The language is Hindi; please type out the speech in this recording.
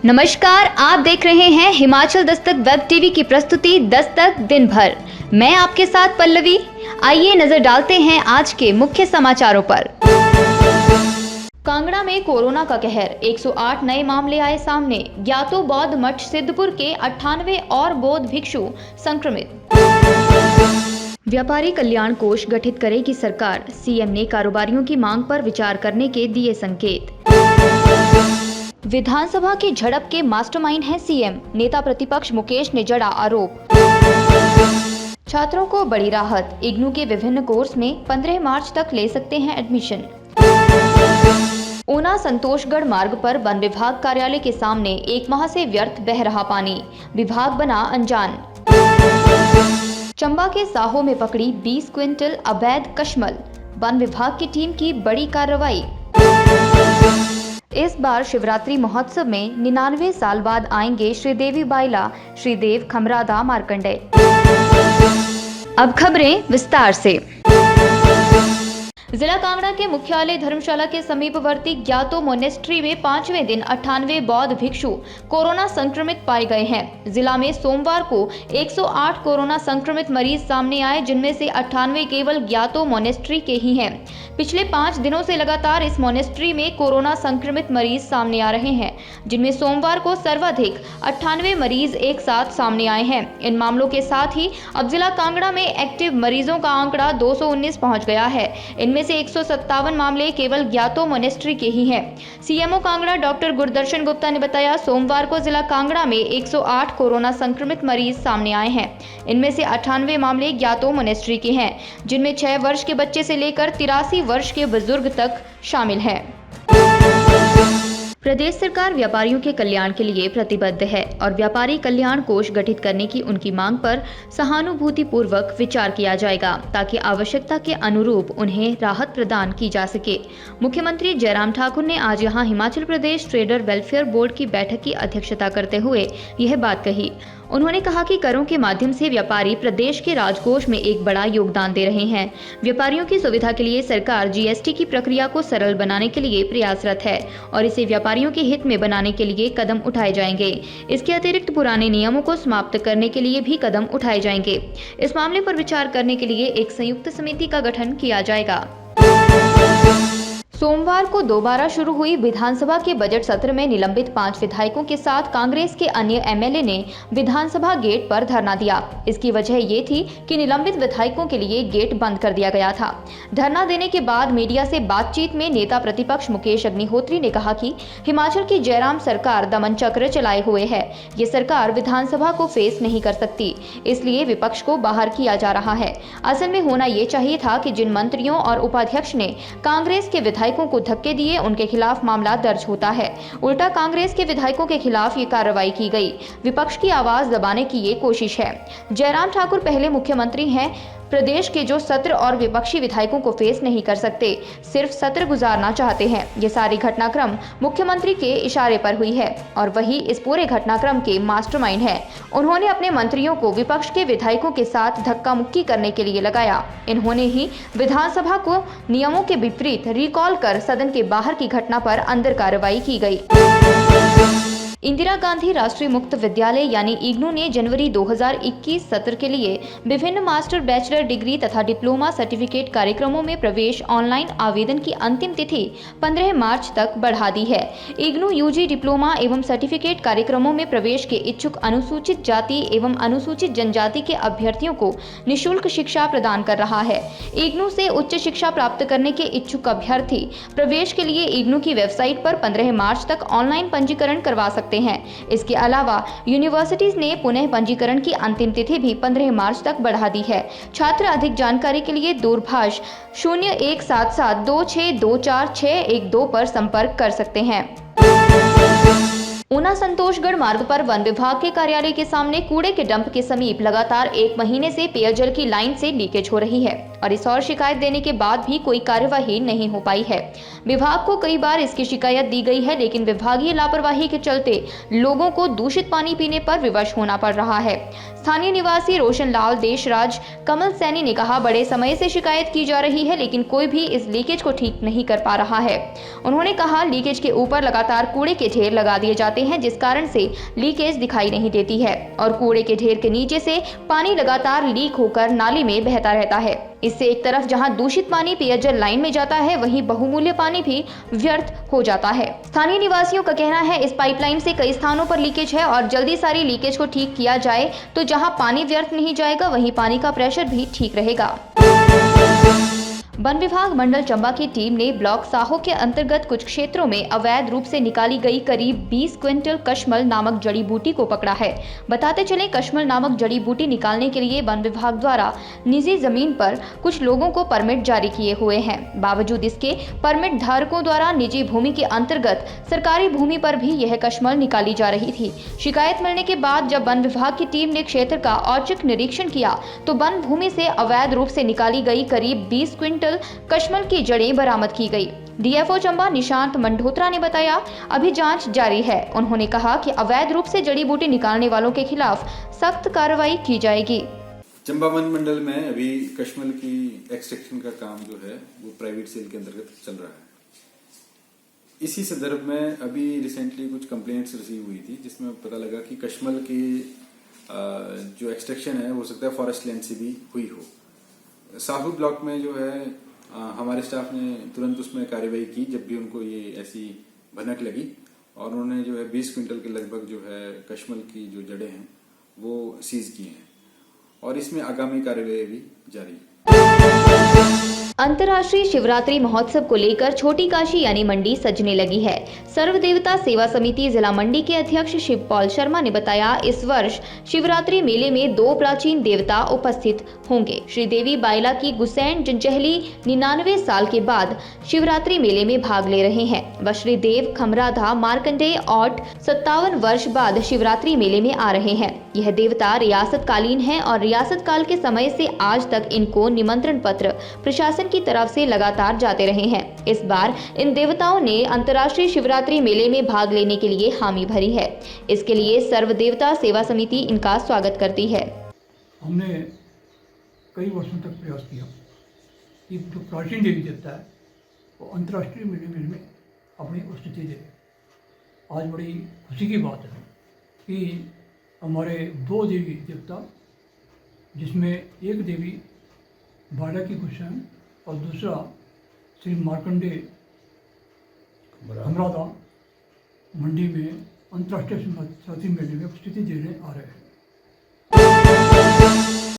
नमस्कार, आप देख रहे हैं हिमाचल दस्तक वेब टीवी की प्रस्तुति दस्तक दिन भर। मैं आपके साथ पल्लवी। आइए नजर डालते हैं आज के मुख्य समाचारों पर। कांगड़ा में कोरोना का कहर, 108 नए मामले आए सामने। ज्ञातो बौद्ध मठ सिद्धपुर के 98 और बौद्ध भिक्षु संक्रमित। व्यापारी कल्याण कोष गठित करेगी सरकार, सीएम ने कारोबारियों की मांग पर विचार करने के दिए संकेत। विधानसभा की झड़प के मास्टरमाइंड हैं सीएम, नेता प्रतिपक्ष मुकेश ने जड़ा आरोप। छात्रों को बड़ी राहत, इग्नू के विभिन्न कोर्स में 15 मार्च तक ले सकते हैं एडमिशन। ऊना संतोषगढ़ मार्ग पर वन विभाग कार्यालय के सामने 1 माह से व्यर्थ बह रहा पानी, विभाग बना अनजान। चंबा के साहो में पकड़ी 20 क्विंटल अवैध कशमल, वन विभाग की टीम की बड़ी कार्रवाई। इस बार शिवरात्रि महोत्सव में 99 साल बाद आएंगे श्रीदेवी बाइला, श्रीदेव खमरादा मार्कंडे। अब खबरें विस्तार से। जिला कांगड़ा के मुख्यालय धर्मशाला के समीपवर्ती ज्ञातो मोनेस्ट्री में 5वें दिन 98 बौद्ध भिक्षु कोरोना संक्रमित पाए गए हैं। जिला में सोमवार को 108 कोरोना संक्रमित मरीज सामने आए, जिनमें से 98 केवल ज्ञातो मोनेस्ट्री के ही हैं। पिछले 5 दिनों से लगातार इस मोनेस्ट्री में कोरोना संक्रमित मरीज सामने आ रहे हैं, जिनमें सोमवार को सर्वाधिक 98 मरीज एक साथ सामने आए हैं। इन मामलों के साथ ही अब जिला कांगड़ा में एक्टिव मरीजों का आंकड़ा 219 पहुंच गया है। इनमें से 157 मामले केवल ज्ञातो मोनेस्ट्री के ही हैं। सीएमओ कांगड़ा डॉक्टर गुरदर्शन गुप्ता ने बताया, सोमवार को जिला कांगड़ा में 108 कोरोना संक्रमित मरीज सामने आए हैं। इनमें से 98 मामले ज्ञातो मोनेस्ट्री के हैं, जिनमें 6 वर्ष के बच्चे से लेकर 83 वर्ष के बुजुर्ग तक शामिल हैं। प्रदेश सरकार व्यापारियों के कल्याण के लिए प्रतिबद्ध है और व्यापारी कल्याण कोष गठित करने की उनकी मांग पर सहानुभूतिपूर्वक विचार किया जाएगा, ताकि आवश्यकता के अनुरूप उन्हें राहत प्रदान की जा सके। मुख्यमंत्री जयराम ठाकुर ने आज यहां Himachal Pradesh trader welfare board की बैठक की अध्यक्षता करते हुए यह बात कही। उन्होंने कहा कि करों के माध्यम से व्यापारी प्रदेश के राजकोष में एक बड़ा योगदान दे रहे हैं। व्यापारियों की सुविधा के लिए सरकार जीएसटी की प्रक्रिया को सरल बनाने के लिए प्रयासरत है और इसे व्यापारियों के हित में बनाने के लिए कदम उठाए जाएंगे। इसके अतिरिक्त पुराने नियमों को समाप्त करने के लिए भी कदम उठाए जाएंगे। इस मामले पर विचार करने के लिए एक संयुक्त समिति का गठन किया जाएगा। सोमवार को दोबारा शुरू हुई विधानसभा के बजट सत्र में निलंबित 5 विधायकों के साथ कांग्रेस के अन्य एमएलए ने विधानसभा गेट पर धरना दिया। इसकी वजह ये थी कि निलंबित विधायकों के लिए गेट बंद कर दिया गया था। धरना देने के बाद मीडिया से बातचीत में नेता प्रतिपक्ष मुकेश अग्निहोत्री ने कहा कि हिमाचल की जयराम सरकार दमन चक्र चलाए हुए है। ये सरकार विधानसभा को फेस नहीं कर सकती, इसलिए विपक्ष को बाहर किया जा रहा है। असल में होना ये चाहिए था कि जिन मंत्रियों और उपाध्यक्ष ने कांग्रेस के विधायकों को धक्के दिए, उनके खिलाफ मामला दर्ज होता है। उल्टा कांग्रेस के विधायकों के खिलाफ ये कार्रवाई की गई। विपक्ष की आवाज दबाने की ये कोशिश है। जयराम ठाकुर पहले मुख्यमंत्री हैं प्रदेश के, जो सत्र और विपक्षी विधायकों को फेस नहीं कर सकते, सिर्फ सत्र गुजारना चाहते हैं। ये सारी घटनाक्रम मुख्यमंत्री के इशारे पर हुई है और वही इस पूरे घटनाक्रम के मास्टरमाइंड है। उन्होंने अपने मंत्रियों को विपक्ष के विधायकों के साथ धक्का मुक्की करने के लिए लगाया। इन्होंने ही विधानसभा को नियमों के विपरीत रिकॉल कर सदन के बाहर की घटना पर अंदर कार्रवाई की गई। इंदिरा गांधी राष्ट्रीय मुक्त विद्यालय यानी इग्नू ने जनवरी 2021 सत्र के लिए विभिन्न मास्टर, बैचलर डिग्री तथा डिप्लोमा सर्टिफिकेट कार्यक्रमों में प्रवेश ऑनलाइन आवेदन की अंतिम तिथि 15 मार्च तक बढ़ा दी है। इग्नू यूजी डिप्लोमा एवं सर्टिफिकेट कार्यक्रमों में प्रवेश के इच्छुक अनुसूचित जाति एवं अनुसूचित जनजाति के अभ्यर्थियों को निःशुल्क शिक्षा प्रदान कर रहा है। इग्नू से उच्च शिक्षा प्राप्त करने के इच्छुक अभ्यर्थी प्रवेश के लिए इग्नू की वेबसाइट पर 15 मार्च तक ऑनलाइन पंजीकरण करवा सकते हैं। इसके अलावा यूनिवर्सिटीज ने पुनः पंजीकरण की अंतिम तिथि भी 15 मार्च तक बढ़ा दी है। छात्र अधिक जानकारी के लिए दूरभाष 0177262461 पर संपर्क कर सकते हैं। ऊना संतोषगढ़ मार्ग पर वन विभाग के कार्यालय के सामने कूड़े के डंप के समीप लगातार 1 महीने से पेयजल की लाइन से लीकेज हो रही है। और इस और शिकायत देने के बाद भी कोई कार्यवाही नहीं हो पाई है। विभाग को कई बार इसकी शिकायत दी गई है, लेकिन विभागीय लापरवाही के चलते लोगों को दूषित पानी पीने पर विवश होना पड़ रहा है। स्थानीय निवासी रोशन लाल देशराज कमल सैनी ने कहा, बड़े समय से शिकायत की जा रही है, लेकिन कोई भी इस लीकेज को ठीक नहीं कर पा रहा है। उन्होंने कहा, लीकेज के ऊपर लगातार कूड़े के ढेर लगा दिए जाते हैं, जिस कारण से लीकेज दिखाई नहीं देती है और कूड़े के ढेर के नीचे से पानी लगातार लीक होकर नाली में बहता रहता है। इससे एक तरफ जहां दूषित पानी पेयजल लाइन में जाता है, वहीं बहुमूल्य पानी भी व्यर्थ हो जाता है। स्थानीय निवासियों का कहना है, इस पाइपलाइन से कई स्थानों पर लीकेज है और जल्दी सारी लीकेज को ठीक किया जाए तो जहां पानी व्यर्थ नहीं जाएगा, वहीं पानी का प्रेशर भी ठीक रहेगा। वन विभाग मंडल चंबा की टीम ने ब्लॉक साहो के अंतर्गत कुछ क्षेत्रों में अवैध रूप से निकाली गई करीब 20 क्विंटल कशमल नामक जड़ी बूटी को पकड़ा है। बताते चले, कशमल नामक जड़ी बूटी निकालने के लिए वन विभाग द्वारा निजी जमीन पर कुछ लोगों को परमिट जारी किए हुए हैं। बावजूद इसके परमिट धारकों द्वारा निजी भूमि के अंतर्गत सरकारी भूमि पर भी यह कशमल निकाली जा रही थी। शिकायत मिलने के बाद जब वन विभाग की टीम ने क्षेत्र का औचक निरीक्षण किया तो वन भूमि से अवैध रूप से निकाली गई करीब 20 क्विंटल कशमल की जड़ें बरामद की गई। डीएफओ चंबा निशांत मंडोत्रा ने बताया, अभी जांच जारी है। उन्होंने कहा कि अवैध रूप से जड़ी बूटी निकालने वालों के खिलाफ सख्त कार्रवाई की जाएगी। चंबा वन मंडल में अभी कशमल की एक्सट्रैक्शन का काम जो है वो प्राइवेट सेल के अंतर्गत चल रहा है। इसी संदर्भ में अभी रिसेंटली कुछ कंप्लेंट्स रिसीव हुई थी, जिसमें पता लगा कि कशमल की जो एक्सट्रैक्शन है हो सकता है फॉरेस्ट लैंड से भी हुई हो। साहू ब्लॉक में जो है हमारे स्टाफ ने तुरंत उसमें कार्यवाही की जब भी उनको ये ऐसी भनक लगी, और उन्होंने जो है 20 क्विंटल के लगभग जो है कशमल की जो जड़ें हैं वो सीज की हैं और इसमें आगामी कार्यवाही भी जारी है। अंतर्राष्ट्रीय शिवरात्रि महोत्सव को लेकर छोटी काशी यानी मंडी सजने लगी है। सर्वदेवता सेवा समिति जिला मंडी के अध्यक्ष शिवपाल शर्मा ने बताया, इस वर्ष शिवरात्रि मेले में 2 प्राचीन देवता उपस्थित होंगे। श्री देवी बाइला की गुसैन जंचहली 99 साल के बाद शिवरात्रि मेले में भाग ले रहे हैं। व श्री देव खमराधा मार्कंडेय औट 57 वर्ष बाद शिवरात्रि मेले में आ रहे हैं। यह देवता रियासत कालीन है और रियासत काल के समय से आज तक इनको निमंत्रण पत्र प्रशासन की तरफ से लगातार जाते रहे हैं। इस बार इन देवताओं ने अंतर्राष्ट्रीय शिवरात्रि मेले में भाग लेने के लिए हामी भरी है। इसके लिए सर्वदेवता सेवा समिति इनका स्वागत करती है। हमने कई वर्षों तक प्रयास किया कि जो प्राचीन देवी देवता है वो अंतर्राष्ट्रीय मेले में अपनी उपस्थिति दे। आज बड़ी खुशी की बात है कि हमारे 2 देवी देवता, जिसमें एक देवी बाला की गुसैन और दूसरा श्री मार्कंडेय खमराधा मंडी में अंतर्राष्ट्रीय शिवरात्रि मेले में उपस्थिति देने आ रहे हैं।